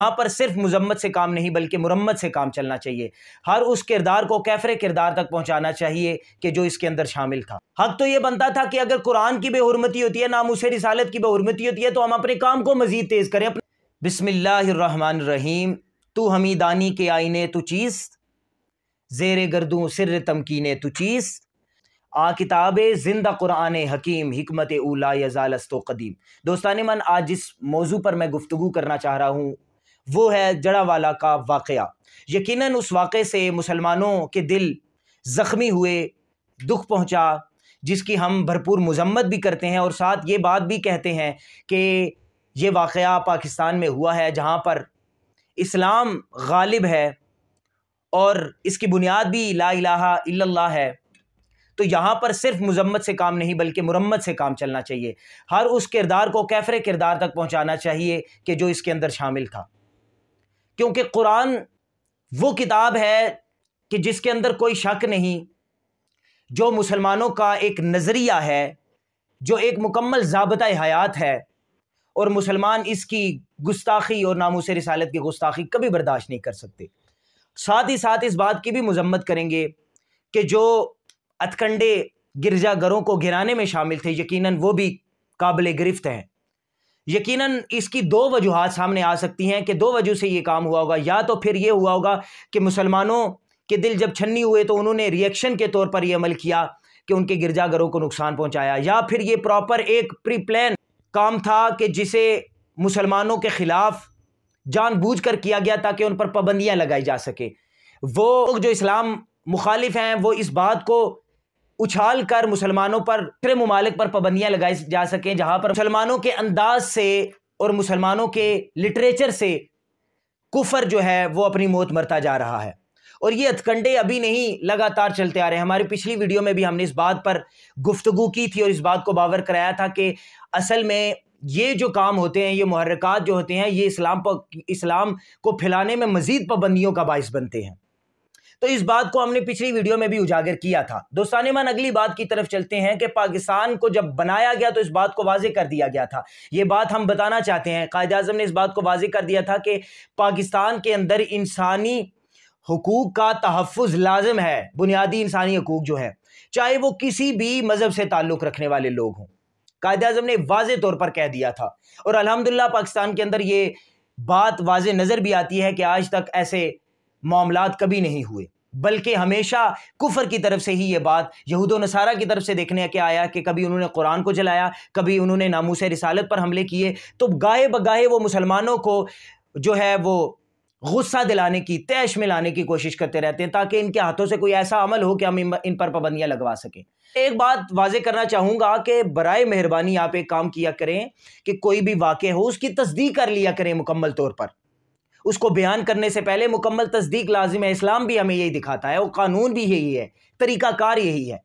یہاں پر صرف مذمت سے کام نہیں بلکہ مرمت سے کام چلنا چاہیے۔ ہر اس کردار کو کیفر کردار تک پہنچانا چاہیے کہ جو اس کے اندر شامل تھا۔ حق تو یہ بنتا تھا کہ اگر قرآن کی بے حرمتی ہوتی ہے، ناموس رسالت کی بے حرمتی ہوتی ہے، تو ہم اپنے کام کو مزید تیز کریں۔ بسم اللہ الرحمن الرحیم۔ تو ہمی دانی کے آئینے تو چیز، زیر گردوں سر تمکینے تو چیز، آ کتاب زندہ قرآن حکیم، حکمت اولا یزال است و قدیم۔ دوستان من، آج جس موضوع پر میں گفتگو کرنا چاہ رہا ہوں وہ ہے جڑا والا کا واقعہ۔ یقیناً اس واقعے سے مسلمانوں کے دل زخمی ہوئے، دکھ پہنچا، جس کی ہم بھرپور مذمت بھی کرتے ہیں اور ساتھ یہ بات بھی کہتے ہیں کہ یہ واقعہ پاکستان میں ہوا ہے، جہاں پر اسلام غالب ہے اور اس کی بنیاد بھی لا الہ الا اللہ ہے۔ تو یہاں پر صرف مذمت سے کام نہیں بلکہ مرمت سے کام چلنا چاہیے۔ ہر اس کردار کو کیفر کردار تک پہنچانا چاہیے کہ جو اس کے اندر شامل تھا، کیونکہ قرآن وہ کتاب ہے کہ جس کے اندر کوئی شک نہیں، جو مسلمانوں کا ایک نظریہ ہے، جو ایک مکمل ضابطہ حیات ہے، اور مسلمان اس کی گستاخی اور ناموس رسالت کی گستاخی کبھی برداشت نہیں کر سکتے۔ ساتھ ہی ساتھ اس بات کی بھی مذمت کریں گے کہ جو ہتھکنڈے گرجا گھروں کو گرانے میں شامل تھے، یقیناً وہ بھی قابل گرفت ہیں۔ یقیناً اس کی دو وجوہات سامنے آ سکتی ہیں کہ دو وجہ سے یہ کام ہوا ہوگا۔ یا تو پھر یہ ہوا ہوگا کہ مسلمانوں کے دل جب چھنی ہوئے تو انہوں نے ری ایکشن کے طور پر یہ عمل کیا کہ ان کے گرجا گھروں کو نقصان پہنچایا، یا پھر یہ پراپر ایک پری پلان کام تھا کہ جسے مسلمانوں کے خلاف جان بوجھ کر کیا گیا تاکہ ان پر پابندیاں لگائی جا سکے۔ وہ لوگ جو اسلام مخالف ہیں وہ اس بات کو اچھال کر مسلمانوں پر، دوسرے ممالک پر پابندیاں لگائی جا سکیں، جہاں پر مسلمانوں کے انداز سے اور مسلمانوں کے لٹریچر سے کفر جو ہے وہ اپنی موت مرتا جا رہا ہے۔ اور یہ ہتھکنڈے ابھی نہیں، لگاتار چلتے آ رہے ہیں۔ ہماری پچھلی ویڈیو میں بھی ہم نے اس بات پر گفتگو کی تھی اور اس بات کو باور کرایا تھا کہ اصل میں یہ جو کام ہوتے ہیں، یہ محرکات جو ہوتے ہیں، یہ اسلام کو پھیلانے میں مزید پابندیوں کا باعث بنتے ہیں۔ تو اس بات کو ہم نے پچھلی ویڈیو میں بھی اجاگر کیا تھا۔ دوستان من، اگلی بات کی طرف چلتے ہیں کہ پاکستان کو جب بنایا گیا تو اس بات کو واضح کر دیا گیا تھا۔ یہ بات ہم بتانا چاہتے ہیں، قائد اعظم نے اس بات کو واضح کر دیا تھا کہ پاکستان کے اندر انسانی حقوق کا تحفظ لازم ہے، بنیادی انسانی حقوق جو ہے، چاہے وہ کسی بھی مذہب سے تعلق رکھنے والے لوگ ہوں۔ قائد اعظم نے واضح طور پر کہہ دیا تھا، اور الحمدللہ پاکستان کے اندر یہ بات واضح نظر بھی آتی ہے کہ آج تک ایسے معاملات کبھی نہیں ہوئے، بلکہ ہمیشہ کفر کی طرف سے ہی یہ بات، یہود و نصارہ کی طرف سے دیکھنے کے آیا کہ کبھی انہوں نے قرآن کو جلایا، کبھی انہوں نے ناموس رسالت پر حملے کیے، تو گاہے بگاہے وہ مسلمانوں کو جو ہے وہ غصہ دلانے کی، طیش میں لانے کی کوشش کرتے رہتے ہیں تاکہ ان کے ہاتھوں سے کوئی ایسا عمل ہو کہ ہم ان پر پابندیاں لگوا سکیں۔ ایک بات واضح کرنا چاہوں گا کہ برائے مہربانی آپ ایک کام کیا کریں کہ کوئی بھی واقع ہو اس کی تصدیق کر لیا کریں مکمل طور پر۔ اس کو بیان کرنے سے پہلے مکمل تصدیق لازم ہے۔ اسلام بھی ہمیں یہی دکھاتا ہے، اور قانون بھی یہی ہے، طریقہ کار یہی ہے۔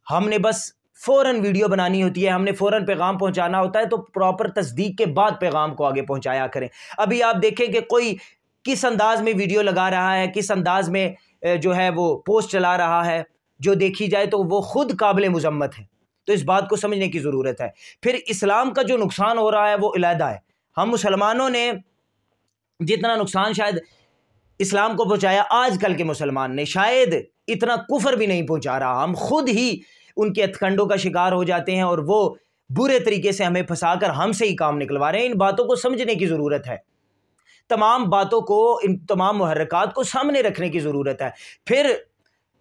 ہم نے بس فوراً ویڈیو بنانی ہوتی ہے، ہم نے فوراً پیغام پہنچانا ہوتا ہے، تو پراپر تصدیق کے بعد پیغام کو آگے پہنچایا کریں۔ ابھی آپ دیکھیں کہ کوئی کس انداز میں ویڈیو لگا رہا ہے، کس انداز میں جو ہے وہ پوسٹ چلا رہا ہے، جو دیکھی جائے تو وہ خود قابل مذمت ہے۔ تو اس بات کو سمجھنے کی ضرورت ہے۔ پھر اسلام کا جو نقصان ہو رہا ہے وہ علیحدہ ہے۔ ہم مسلمانوں نے جتنا نقصان شاید اسلام کو پہنچایا، آج کل کے مسلمان نے شاید اتنا کفر بھی نہیں پہنچا رہا۔ ہم خود ہی ان کے ہتھکنڈوں کا شکار ہو جاتے ہیں، اور وہ برے طریقے سے ہمیں پھنسا کر ہم سے ہی کام نکلوا رہے ہیں۔ ان باتوں کو سمجھنے کی ضرورت ہے، تمام باتوں کو، ان تمام محرکات کو سامنے رکھنے کی ضرورت ہے۔ پھر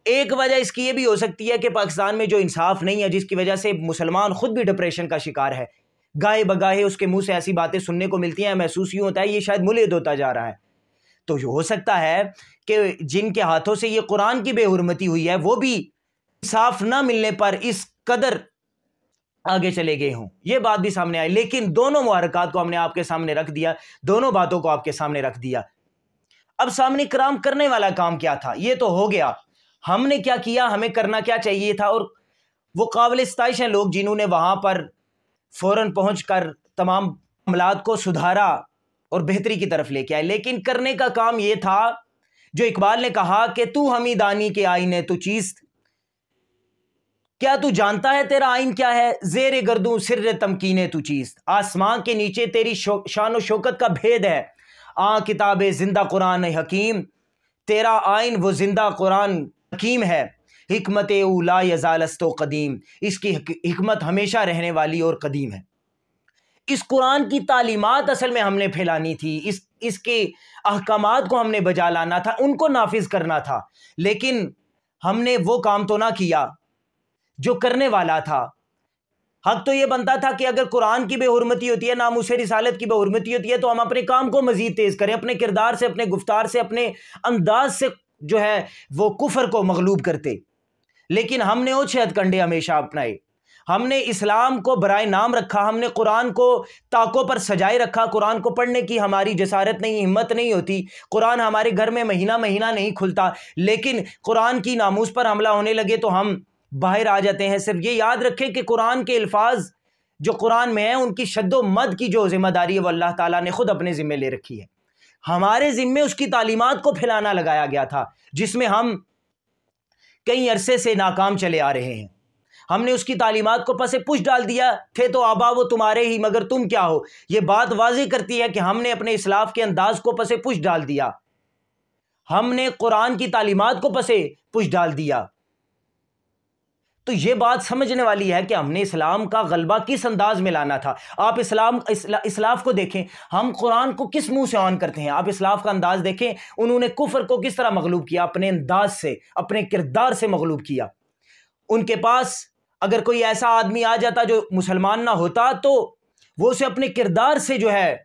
ایک وجہ اس کی یہ بھی ہو سکتی ہے کہ پاکستان میں جو انصاف نہیں ہے، جس کی وجہ سے مسلمان خود بھی ڈپریشن کا شکار ہے۔ گاہے بگاہے اس کے منہ سے ایسی باتیں سننے کو ملتی ہیں، محسوس یوں ہوتا ہے یہ شاید ملحد ہوتا جا رہا ہے۔ تو یہ ہو سکتا ہے کہ جن کے ہاتھوں سے یہ قرآن کی بے حرمتی ہوئی ہے وہ بھی انصاف نہ ملنے پر اس قدر آگے چلے گئے ہوں، یہ بات بھی سامنے آئی۔ لیکن دونوں محرکات کو ہم نے آپ کے سامنے رکھ دیا، دونوں باتوں کو آپ کے سامنے رکھ دیا۔ اب سامنے کرام کرنے والا کام کیا تھا؟ یہ تو ہو گیا، ہم نے کیا کیا، ہمیں کرنا کیا چاہیے تھا؟ اور وہ قابل ستائش ہیں لوگ جنہوں نے وہاں پر فوراً پہنچ کر تمام معاملات کو سدھارا اور بہتری کی طرف لے کے آئے۔ لیکن کرنے کا کام یہ تھا جو اقبال نے کہا کہ تو ہمی دانی کے آئینے تو چیز، کیا تو جانتا ہے تیرا آئین کیا ہے؟ زیر گردوں سر تمکینے تو چیز، آسمان کے نیچے تیری شان و شوکت کا بھید ہے، کتاب زندہ قرآن حکیم، تیرا آئین وہ زندہ قرآن حکیم ہے، حکمت اولا یزال است و قدیم، اس کی حکمت ہمیشہ رہنے والی اور قدیم ہے۔ اس قرآن کی تعلیمات اصل میں ہم نے پھیلانی تھی، اس کے احکامات کو ہم نے بجا لانا تھا، ان کو نافذ کرنا تھا، لیکن ہم نے وہ کام تو نہ کیا جو کرنے والا تھا۔ حق تو یہ بنتا تھا کہ اگر قرآن کی بے حرمتی ہوتی ہے، ناموس رسالت کی بے حرمتی ہوتی ہے، تو ہم اپنے کام کو مزید تیز کریں، اپنے کردار سے، اپنے گفتار سے، اپنے انداز سے جو ہے وہ کفر کو مغلوب کرتے۔ لیکن ہم نے اوچھے ہتھ کنڈے ہمیشہ اپنائے، ہم نے اسلام کو برائے نام رکھا، ہم نے قرآن کو طاقوں پر سجائے رکھا، قرآن کو پڑھنے کی ہماری جسارت نہیں، ہمت نہیں ہوتی، قرآن ہمارے گھر میں مہینہ مہینہ نہیں کھلتا، لیکن قرآن کی ناموس پر حملہ ہونے لگے تو ہم باہر آ جاتے ہیں۔ صرف یہ یاد رکھیں کہ قرآن کے الفاظ جو قرآن میں ہیں ان کی شد و مد کی جو ذمہ داری ہے وہ اللہ تعالیٰ نے خود اپنے ذمے لے رکھی ہے، ہمارے ذمے اس کی تعلیمات کو پھیلانا لگایا گیا تھا، جس میں ہم کئی عرصے سے ناکام چلے آ رہے ہیں۔ ہم نے اس کی تعلیمات کو پس پش ڈال دیا، تھے تو آبا وہ تمہارے ہی مگر تم کیا ہو۔ یہ بات واضح کرتی ہے کہ ہم نے اپنے اسلاف کے انداز کو پس پش ڈال دیا، ہم نے قرآن کی تعلیمات کو پس پش ڈال دیا۔ تو یہ بات سمجھنے والی ہے کہ ہم نے اسلام کا غلبہ کس انداز میں لانا تھا۔ آپ اسلاف کو دیکھیں، ہم قرآن کو کس منہ سے آن کرتے ہیں، آپ اسلاف کا انداز دیکھیں، انہوں نے کفر کو کس طرح مغلوب کیا، اپنے انداز سے، اپنے کردار سے مغلوب کیا۔ ان کے پاس اگر کوئی ایسا آدمی آ جاتا جو مسلمان نہ ہوتا تو وہ اسے اپنے کردار سے جو ہے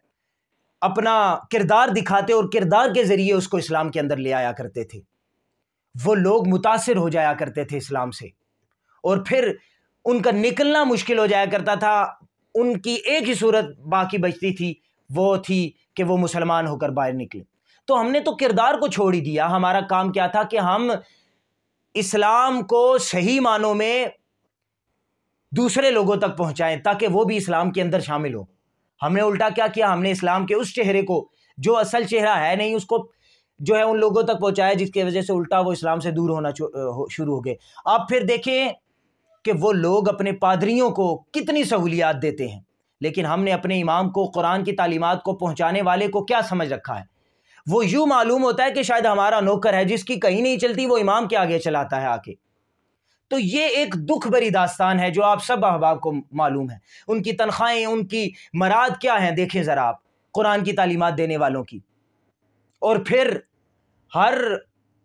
اپنا کردار دکھاتے اور کردار کے ذریعے اس کو اسلام کے اندر لے آیا کرتے تھے۔ وہ لوگ متاثر ہو جایا کرتے تھے اسلام سے، اور پھر ان کا نکلنا مشکل ہو جایا کرتا تھا۔ ان کی ایک ہی صورت باقی بچتی تھی، وہ تھی کہ وہ مسلمان ہو کر باہر نکلے۔ تو ہم نے تو کردار کو چھوڑ ہی دیا، ہمارا کام کیا تھا کہ ہم اسلام کو صحیح معنوں میں دوسرے لوگوں تک پہنچائیں تاکہ وہ بھی اسلام کے اندر شامل ہو۔ ہم نے الٹا کیا کیا، ہم نے اسلام کے اس چہرے کو جو اصل چہرہ ہے نہیں، اس کو جو ہے ان لوگوں تک پہنچایا جس کی وجہ سے الٹا وہ اسلام سے دور ہونا شروع ہو گئے۔ آپ پھر دیکھیں کہ وہ لوگ اپنے پادریوں کو کتنی سہولیات دیتے ہیں، لیکن ہم نے اپنے امام کو، قرآن کی تعلیمات کو پہنچانے والے کو کیا سمجھ رکھا ہے؟ وہ یوں معلوم ہوتا ہے کہ شاید ہمارا نوکر ہے جس کی کہیں نہیں چلتی، وہ امام کے آگے چلاتا ہے آ کے۔ تو یہ ایک دکھ بری داستان ہے جو آپ سب احباب کو معلوم ہے۔ ان کی تنخواہیں، ان کی مراد کیا ہیں، دیکھیں ذرا آپ قرآن کی تعلیمات دینے والوں کی، اور پھر ہر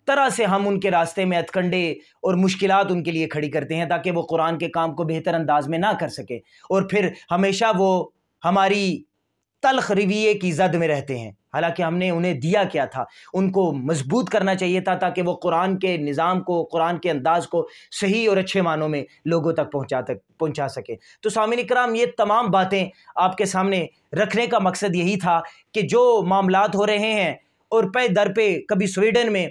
طرح سے ہم ان کے راستے میں ہتھکنڈے اور مشکلات ان کے لیے کھڑی کرتے ہیں تاکہ وہ قرآن کے کام کو بہتر انداز میں نہ کر سکے، اور پھر ہمیشہ وہ ہماری تلخ رویے کی زد میں رہتے ہیں۔ حالانکہ ہم نے انہیں دیا کیا تھا، ان کو مضبوط کرنا چاہیے تھا تاکہ وہ قرآن کے نظام کو، قرآن کے انداز کو صحیح اور اچھے معنوں میں لوگوں تک پہنچا سکے۔ تو سامعین اکرام، یہ تمام باتیں آپ کے سامنے رکھنے کا مقصد یہی تھا کہ جو معاملات ہو رہے ہیں اور پے در پہ، کبھی سویڈن میں،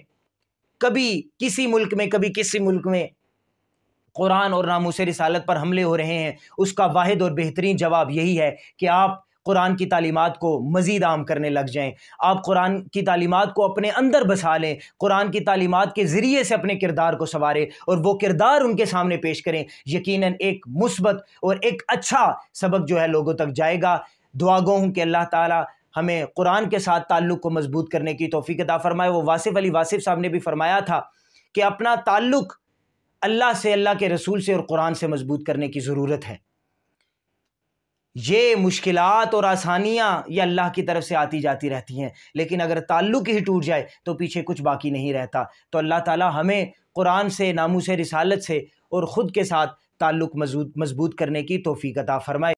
کبھی کسی ملک میں، کبھی کسی ملک میں قرآن اور ناموس رسالت پر حملے ہو رہے ہیں، اس کا واحد اور بہترین جواب یہی ہے کہ آپ قرآن کی تعلیمات کو مزید عام کرنے لگ جائیں، آپ قرآن کی تعلیمات کو اپنے اندر بسا لیں، قرآن کی تعلیمات کے ذریعے سے اپنے کردار کو سنواریں اور وہ کردار ان کے سامنے پیش کریں۔ یقیناً ایک مثبت اور ایک اچھا سبق جو ہے لوگوں تک جائے گا۔ دعا گو ہوں کہ اللہ تعالیٰ ہمیں قرآن کے ساتھ تعلق کو مضبوط کرنے کی توفیق عطا فرمائے۔ وہ واصف علی واصف صاحب نے بھی فرمایا تھا کہ اپنا تعلق اللہ سے، اللہ کے رسول سے اور قرآن سے مضبوط کرنے کی ضرورت ہے۔ یہ مشکلات اور آسانیاں یہ اللہ کی طرف سے آتی جاتی رہتی ہیں، لیکن اگر تعلق ہی ٹوٹ جائے تو پیچھے کچھ باقی نہیں رہتا۔ تو اللہ تعالیٰ ہمیں قرآن سے، ناموس رسالت سے اور خود کے ساتھ تعلق مضبوط کرنے کی توفیق عطا فرمائے۔